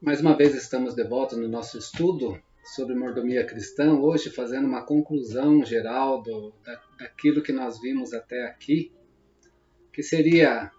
Mais uma vez estamos de volta no nosso estudo sobre mordomia cristã, hoje fazendo uma conclusão geral daquilo que nós vimos até aqui, que seria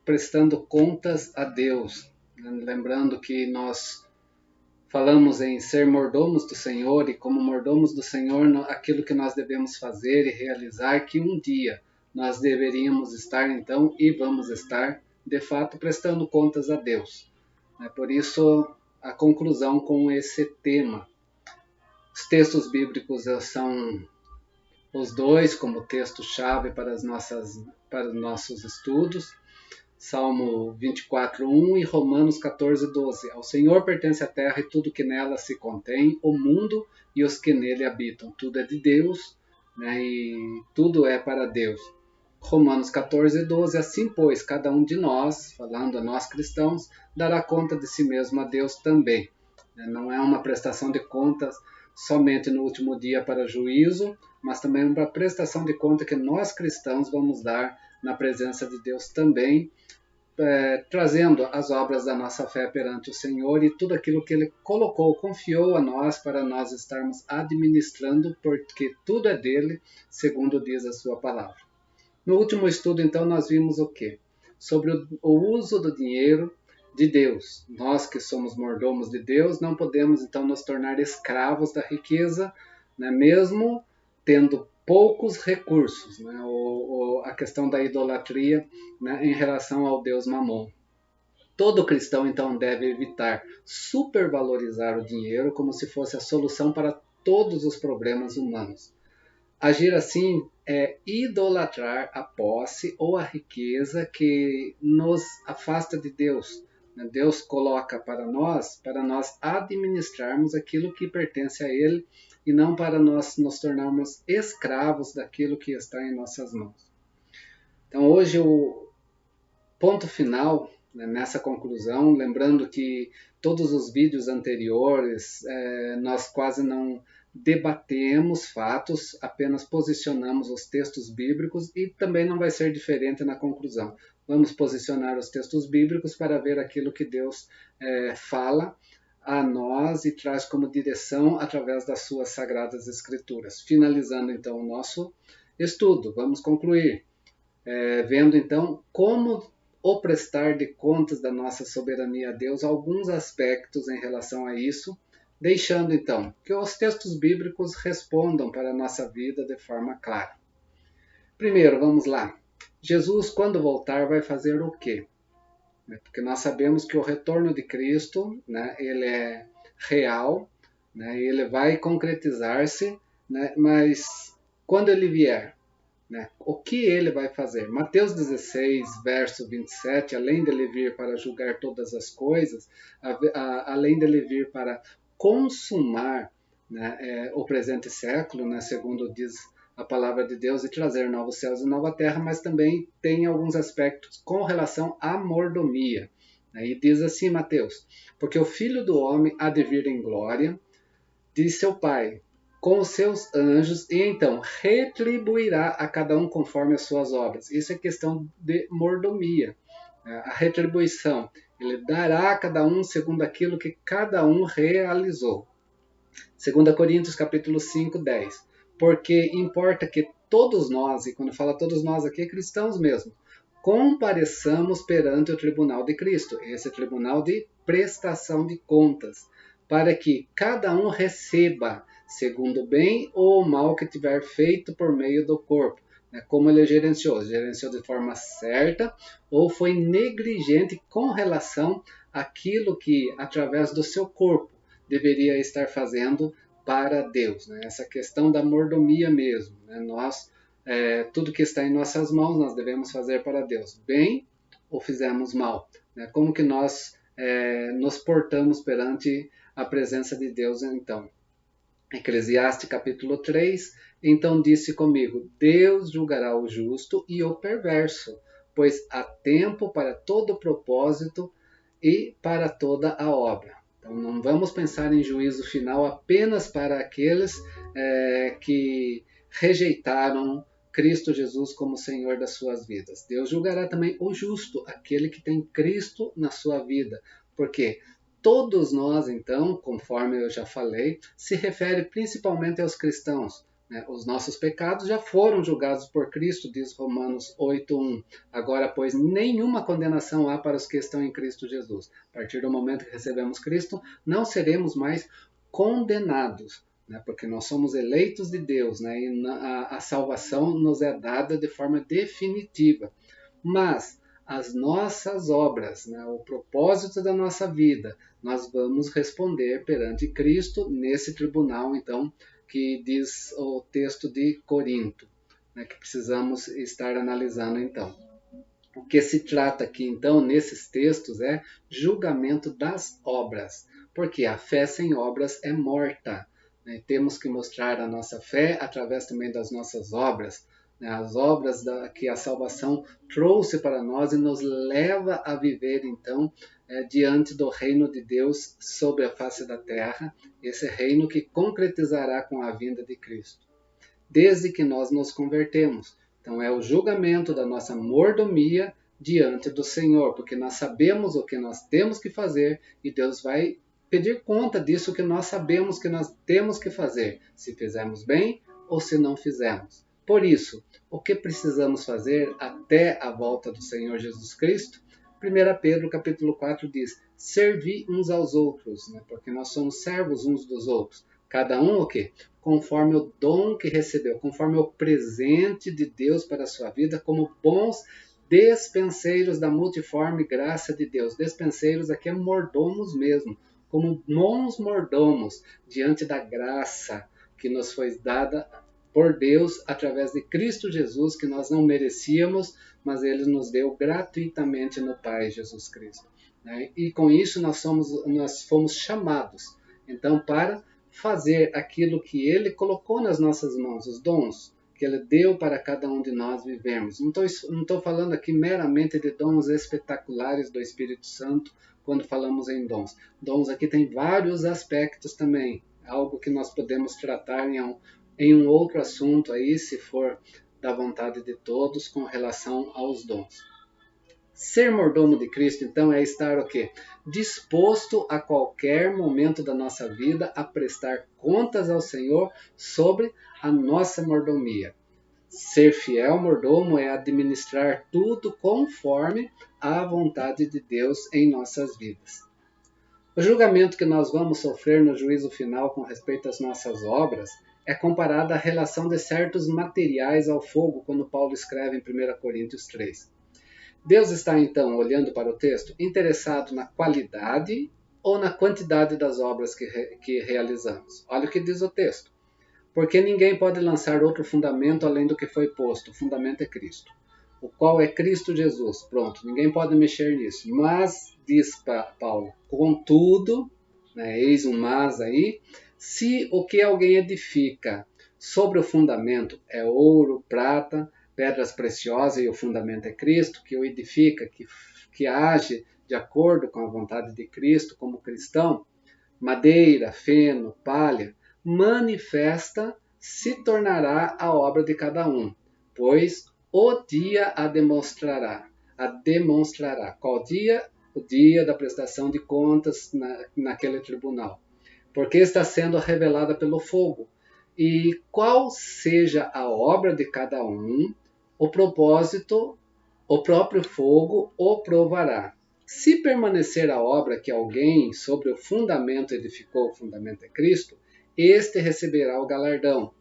prestando contas a Deus. Lembrando que nós falamos em ser mordomos do Senhor, e como mordomos do Senhor, aquilo que nós devemos fazer e realizar, que um dia nós deveríamos estar então e vamos estar, de fato, prestando contas a Deus. Por isso, a conclusão com esse tema. Os textos bíblicos são os dois como texto-chave para os nossos estudos. Salmo 24:1 e Romanos 14:12. Ao Senhor pertence a terra e tudo que nela se contém, o mundo e os que nele habitam. Tudo é de Deus, e tudo é para Deus. Romanos 14:12. Assim, pois, cada um de nós, falando a nós cristãos, dará conta de si mesmo a Deus também. Não é uma prestação de contas somente no último dia para juízo, mas também uma prestação de conta que nós cristãos vamos dar na presença de Deus também, trazendo as obras da nossa fé perante o Senhor e tudo aquilo que Ele colocou, confiou a nós para nós estarmos administrando, porque tudo é dele, segundo diz a sua palavra. No último estudo, então, nós vimos o quê? Sobre o uso do dinheiro de Deus. Nós que somos mordomos de Deus, não podemos, então, nos tornar escravos da riqueza, mesmo tendo poucos recursos, ou a questão da idolatria, em relação ao Deus Mamon. Todo cristão, então, deve evitar supervalorizar o dinheiro como se fosse a solução para todos os problemas humanos. Agir assim é idolatrar a posse ou a riqueza que nos afasta de Deus. Deus coloca para nós administrarmos aquilo que pertence a Ele e não para nós nos tornarmos escravos daquilo que está em nossas mãos. Então hoje o ponto final nessa conclusão, lembrando que todos os vídeos anteriores nós quase não debatemos fatos, apenas posicionamos os textos bíblicos e também não vai ser diferente na conclusão. Vamos posicionar os textos bíblicos para ver aquilo que Deus fala a nós e traz como direção através das suas sagradas escrituras. Finalizando então o nosso estudo, vamos concluir vendo então como o prestar de contas da nossa soberania a Deus, alguns aspectos em relação a isso, deixando então que os textos bíblicos respondam para a nossa vida de forma clara. Primeiro, vamos lá. Jesus, quando voltar, vai fazer o quê? Porque nós sabemos que o retorno de Cristo, ele é real, ele vai concretizar-se, mas quando ele vier, o que ele vai fazer? Mateus 16, verso 27, além dele vir para julgar todas as coisas, além dele vir para consumar o presente século, segundo diz a palavra de Deus, e trazer novos céus e nova terra, mas também tem alguns aspectos com relação à mordomia. E diz assim Mateus: porque o Filho do Homem há de vir em glória de seu Pai, com os seus anjos, e então retribuirá a cada um conforme as suas obras. Isso é questão de mordomia. A retribuição. Ele dará a cada um segundo aquilo que cada um realizou. 2 Coríntios capítulo 5, 10. Porque importa que todos nós, e quando fala todos nós aqui é cristãos mesmo, compareçamos perante o tribunal de Cristo, esse tribunal de prestação de contas, para que cada um receba segundo o bem ou o mal que tiver feito por meio do corpo. Como ele gerenciou de forma certa ou foi negligente com relação àquilo que, através do seu corpo, deveria estar fazendo para Deus. Essa questão da mordomia mesmo. Nós, tudo que está em nossas mãos, nós devemos fazer para Deus, bem ou fizemos mal. Como que nós nos portamos perante a presença de Deus, então? Eclesiastes capítulo 3, então disse comigo, Deus julgará o justo e o perverso, pois há tempo para todo propósito e para toda a obra. Então não vamos pensar em juízo final apenas para aqueles que rejeitaram Cristo Jesus como Senhor das suas vidas. Deus julgará também o justo, aquele que tem Cristo na sua vida, Porque todos nós, então, conforme eu já falei, se refere principalmente aos cristãos. Os nossos pecados já foram julgados por Cristo, diz Romanos 8:1. Agora, pois, nenhuma condenação há para os que estão em Cristo Jesus. A partir do momento que recebemos Cristo, não seremos mais condenados, porque nós somos eleitos de Deus, e a salvação nos é dada de forma definitiva. Mas as nossas obras, o propósito da nossa vida, nós vamos responder perante Cristo nesse tribunal, então, que diz o texto de Corinto, que precisamos estar analisando, então. O que se trata aqui, então, nesses textos é julgamento das obras, porque a fé sem obras é morta. Temos que mostrar a nossa fé através também das nossas obras, as obras que a salvação trouxe para nós e nos leva a viver, então, diante do reino de Deus sobre a face da terra, esse reino que concretizará com a vinda de Cristo, desde que nós nos convertemos. Então é o julgamento da nossa mordomia diante do Senhor, porque nós sabemos o que nós temos que fazer e Deus vai pedir conta disso que nós sabemos que nós temos que fazer, se fizermos bem ou se não fizermos. Por isso, o que precisamos fazer até a volta do Senhor Jesus Cristo? 1 Pedro capítulo 4 diz, servir uns aos outros, porque nós somos servos uns dos outros. Cada um o quê? Conforme o dom que recebeu, conforme o presente de Deus para a sua vida, como bons despenseiros da multiforme graça de Deus. Despenseiros aqui é mordomos mesmo, como bons mordomos diante da graça que nos foi dada por Deus através de Cristo Jesus, que nós não merecíamos, mas Ele nos deu gratuitamente no Pai Jesus Cristo. E com isso nós fomos chamados, então, para fazer aquilo que Ele colocou nas nossas mãos, os dons que Ele deu para cada um de nós vivermos. Não estou falando aqui meramente de dons espetaculares do Espírito Santo, quando falamos em dons. Dons aqui tem vários aspectos também, algo que nós podemos tratar em um outro assunto aí, se for da vontade de todos, com relação aos dons. Ser mordomo de Cristo, então, é estar o quê? Disposto a qualquer momento da nossa vida a prestar contas ao Senhor sobre a nossa mordomia. Ser fiel mordomo é administrar tudo conforme a vontade de Deus em nossas vidas. O julgamento que nós vamos sofrer no juízo final com respeito às nossas obras é comparado à relação de certos materiais ao fogo, quando Paulo escreve em 1 Coríntios 3. Deus está, então, olhando para o texto, interessado na qualidade ou na quantidade das obras que realizamos. Olha o que diz o texto. Porque ninguém pode lançar outro fundamento além do que foi posto. O fundamento é Cristo, o qual é Cristo Jesus. Pronto, ninguém pode mexer nisso. Mas, diz Paulo, contudo, eis um mas aí, se o que alguém edifica sobre o fundamento é ouro, prata, pedras preciosas e o fundamento é Cristo, que o edifica, que age de acordo com a vontade de Cristo como cristão, madeira, feno, palha, manifesta se tornará a obra de cada um, pois o dia a demonstrará. Qual dia? O dia da prestação de contas naquele tribunal. Porque está sendo revelada pelo fogo. E qual seja a obra de cada um, o propósito, o próprio fogo o provará. Se permanecer a obra que alguém sobre o fundamento edificou, o fundamento é Cristo, este receberá o galardão.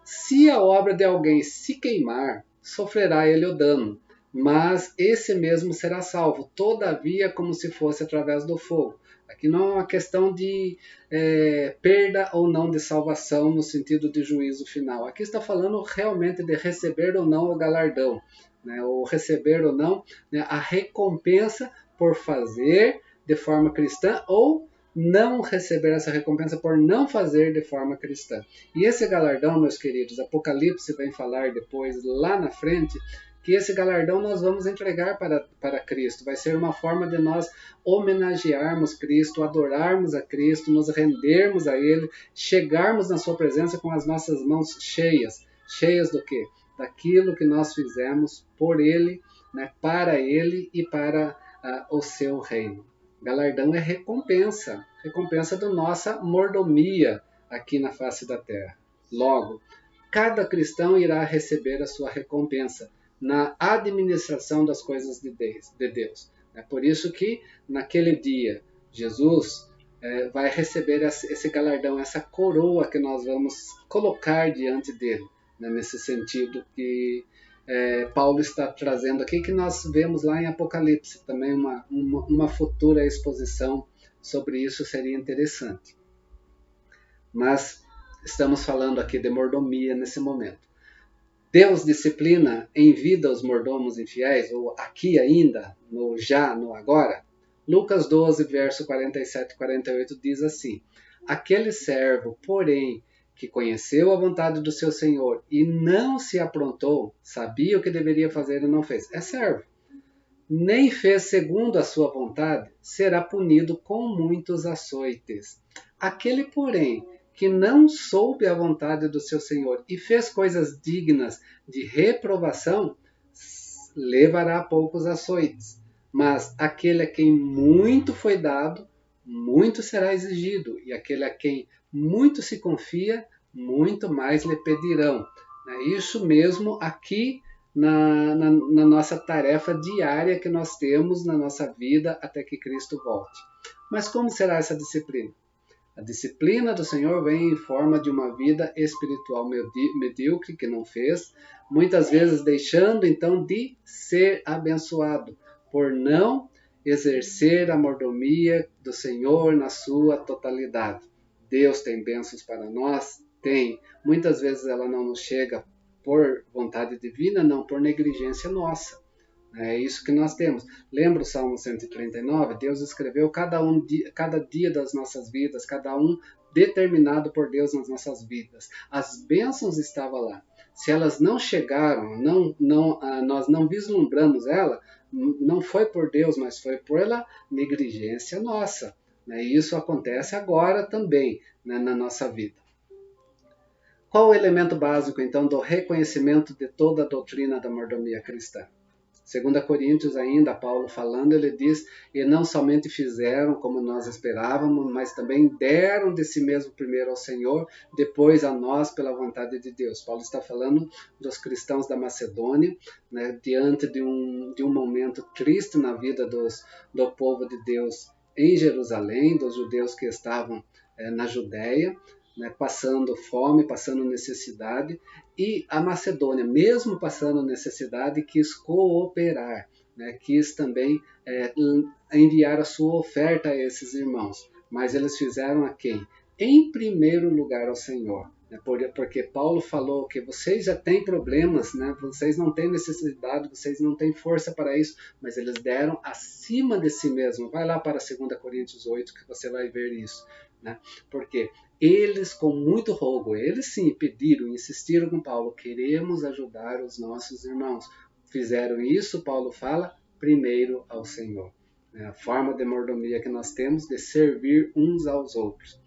Se a obra de alguém se queimar, sofrerá ele o dano, mas esse mesmo será salvo, todavia como se fosse através do fogo. Aqui não é uma questão de perda ou não de salvação no sentido de juízo final. Aqui está falando realmente de receber ou não o galardão, ou receber ou não a recompensa por fazer de forma cristã ou não receber essa recompensa por não fazer de forma cristã. E esse galardão, meus queridos, Apocalipse vem falar depois, lá na frente, que esse galardão nós vamos entregar para Cristo. Vai ser uma forma de nós homenagearmos Cristo, adorarmos a Cristo, nos rendermos a Ele, chegarmos na sua presença com as nossas mãos cheias. Cheias do quê? Daquilo que nós fizemos por Ele, para Ele e para o seu reino. Galardão é recompensa, recompensa da nossa mordomia aqui na face da terra. Logo, cada cristão irá receber a sua recompensa na administração das coisas de Deus. É por isso que naquele dia Jesus vai receber esse galardão, essa coroa que nós vamos colocar diante dele, né, nesse sentido que Paulo está trazendo aqui, que nós vemos lá em Apocalipse, também uma futura exposição sobre isso seria interessante. Mas estamos falando aqui de mordomia nesse momento. Deus disciplina em vida os mordomos infiéis, ou aqui ainda, no já, no agora? Lucas 12, verso 47 e 48 diz assim: aquele servo, porém, que conheceu a vontade do seu Senhor e não se aprontou, sabia o que deveria fazer e não fez. É servo. Nem fez segundo a sua vontade, será punido com muitos açoites. Aquele, porém, que não soube a vontade do seu Senhor e fez coisas dignas de reprovação, levará poucos açoites. Mas aquele a quem muito foi dado, muito será exigido, e aquele a quem muito se confia, muito mais lhe pedirão. É isso mesmo aqui na nossa tarefa diária que nós temos na nossa vida até que Cristo volte. Mas como será essa disciplina? A disciplina do Senhor vem em forma de uma vida espiritual medíocre que não fez, muitas vezes deixando então de ser abençoado por não exercer a mordomia do Senhor na sua totalidade. Deus tem bênçãos para nós? Tem. Muitas vezes ela não nos chega por vontade divina, não por negligência nossa. É isso que nós temos. Lembra o Salmo 139? Deus escreveu cada dia das nossas vidas, cada um determinado por Deus nas nossas vidas. As bênçãos estavam lá. Se elas não chegaram, nós não vislumbramos ela, não foi por Deus, mas foi pela negligência nossa. E isso acontece agora também, né, na nossa vida. Qual o elemento básico, então, do reconhecimento de toda a doutrina da mordomia cristã? 2 Coríntios ainda, Paulo falando, ele diz: e não somente fizeram como nós esperávamos, mas também deram de si mesmo primeiro ao Senhor, depois a nós pela vontade de Deus. Paulo está falando dos cristãos da Macedônia, né, diante de um momento triste na vida do povo de Deus em Jerusalém, dos judeus que estavam na Judéia, né, passando fome, passando necessidade, e a Macedônia, mesmo passando necessidade, quis cooperar, né, quis também enviar a sua oferta a esses irmãos, mas eles fizeram a quem? Em primeiro lugar ao Senhor, né, porque Paulo falou que vocês já têm problemas, né, vocês não têm necessidade, vocês não têm força para isso, mas eles deram acima de si mesmo. Vai lá para 2 Coríntios 8 que você vai ver isso. Né? Porque eles, com muito rogo, eles sim pediram, insistiram com Paulo: queremos ajudar os nossos irmãos. Fizeram isso, Paulo fala, primeiro ao Senhor. É a forma de mordomia que nós temos de servir uns aos outros.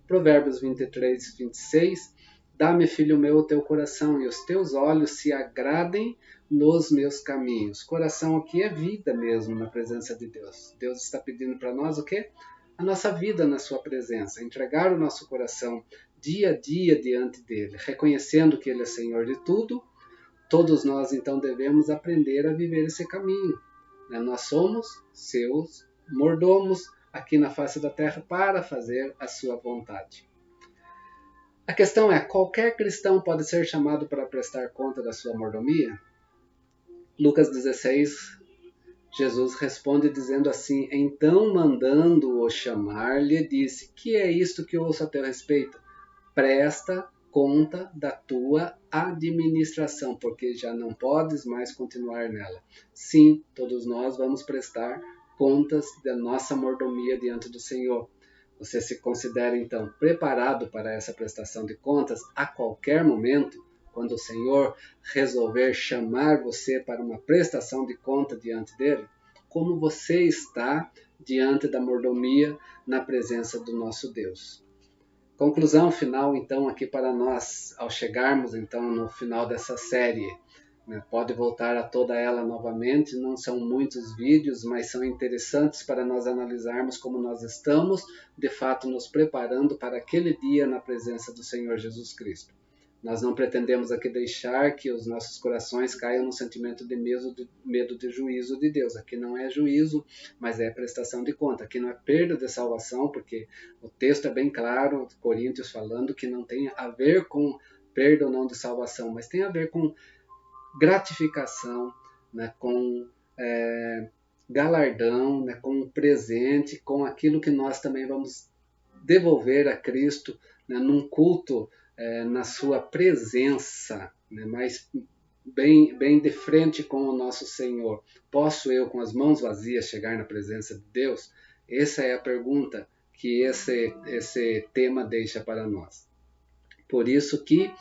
Provérbios 23, 26. Dá-me, filho meu, o teu coração, e os teus olhos se agradem nos meus caminhos. Coração aqui é vida mesmo na presença de Deus. Deus está pedindo para nós o quê? A nossa vida na sua presença, entregar o nosso coração dia a dia diante dele, reconhecendo que ele é Senhor de tudo. Todos nós então devemos aprender a viver esse caminho. Nós somos seus mordomos aqui na face da terra para fazer a sua vontade. A questão é: qualquer cristão pode ser chamado para prestar conta da sua mordomia? Lucas 16, Jesus responde dizendo assim: então, mandando-o chamar, lhe disse: que é isto que ouço a teu respeito? Presta conta da tua administração, porque já não podes mais continuar nela. Sim, todos nós vamos prestar contas da nossa mordomia diante do Senhor. Você se considera então preparado para essa prestação de contas a qualquer momento? Quando o Senhor resolver chamar você para uma prestação de conta diante dele? Como você está diante da mordomia na presença do nosso Deus? Conclusão final, então, aqui para nós, ao chegarmos então no final dessa série. né? Pode voltar a toda ela novamente, não são muitos vídeos, mas são interessantes para nós analisarmos como nós estamos, de fato, nos preparando para aquele dia na presença do Senhor Jesus Cristo. Nós não pretendemos aqui deixar que os nossos corações caiam no sentimento de medo de juízo de Deus. Aqui não é juízo, mas é prestação de conta. Aqui não é perda de salvação, porque o texto é bem claro, Coríntios falando que não tem a ver com perda ou não de salvação, mas tem a ver com gratificação, né, com galardão, né, com presente, com aquilo que nós também vamos devolver a Cristo, né, num culto na sua presença, né, mas bem de frente com o nosso Senhor. Posso eu, com as mãos vazias, chegar na presença de Deus? Essa é a pergunta que esse tema deixa para nós. Por isso que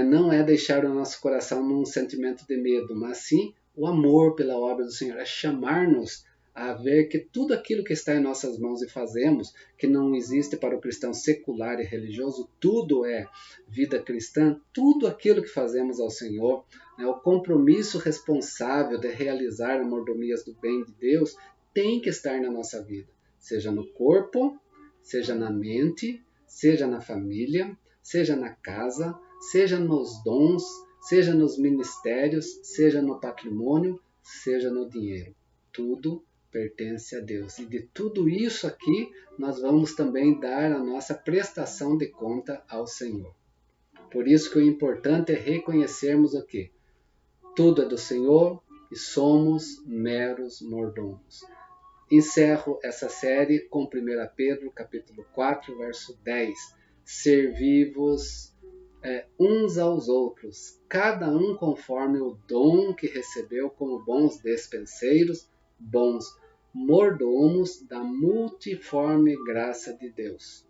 não é deixar o nosso coração num sentimento de medo, mas sim o amor pela obra do Senhor, é chamar-nos a ver que tudo aquilo que está em nossas mãos e fazemos, que não existe para o cristão secular e religioso, tudo é vida cristã, tudo aquilo que fazemos ao Senhor, né, o compromisso responsável de realizar as mordomias do bem de Deus, tem que estar na nossa vida, seja no corpo, seja na mente, seja na família, seja na casa, seja nos dons, seja nos ministérios, seja no patrimônio, seja no dinheiro. Tudo pertence a Deus. E de tudo isso aqui, nós vamos também dar a nossa prestação de conta ao Senhor. Por isso que o importante é reconhecermos o quê? Tudo é do Senhor e somos meros mordomos. Encerro essa série com 1 Pedro, capítulo 4, verso 10. Servi-vos uns aos outros, cada um conforme o dom que recebeu, como bons despenseiros, bons mordomos da multiforme graça de Deus.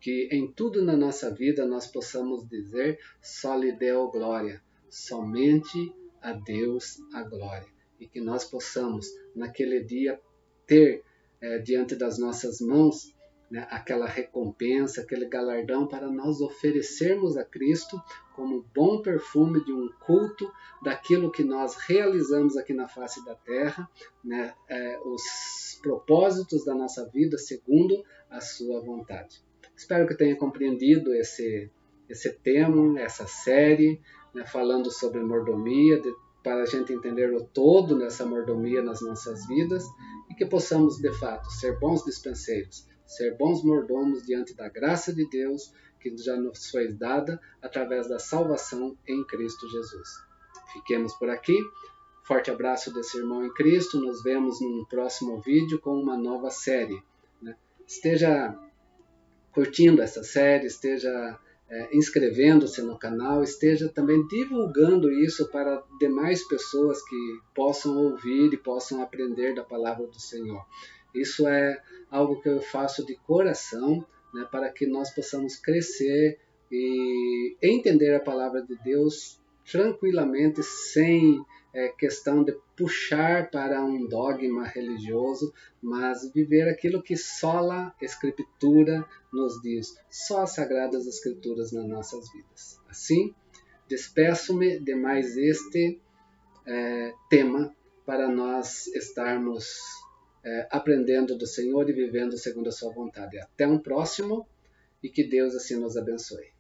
Que em tudo na nossa vida nós possamos dizer: só lhe deu glória, somente a Deus a glória. E que nós possamos, naquele dia, ter diante das nossas mãos, né, aquela recompensa, aquele galardão para nós oferecermos a Cristo como bom perfume de um culto daquilo que nós realizamos aqui na face da terra, né, os propósitos da nossa vida segundo a sua vontade. Espero que tenha compreendido esse tema, essa série, né, falando sobre mordomia, para a gente entender o todo dessa mordomia nas nossas vidas e que possamos, de fato, ser bons dispenseiros, ser bons mordomos diante da graça de Deus que já nos foi dada através da salvação em Cristo Jesus. Fiquemos por aqui. Forte abraço desse irmão em Cristo. Nos vemos num próximo vídeo com uma nova série. Esteja curtindo essa série, esteja inscrevendo-se no canal, esteja também divulgando isso para demais pessoas que possam ouvir e possam aprender da palavra do Senhor. Isso é algo que eu faço de coração, né, para que nós possamos crescer e entender a palavra de Deus tranquilamente, sem questão de puxar para um dogma religioso, mas viver aquilo que só a Escritura nos diz, só as Sagradas Escrituras nas nossas vidas. Assim, despeço-me de mais este tema para nós estarmos aprendendo do Senhor e vivendo segundo a sua vontade. Até um próximo e que Deus assim nos abençoe.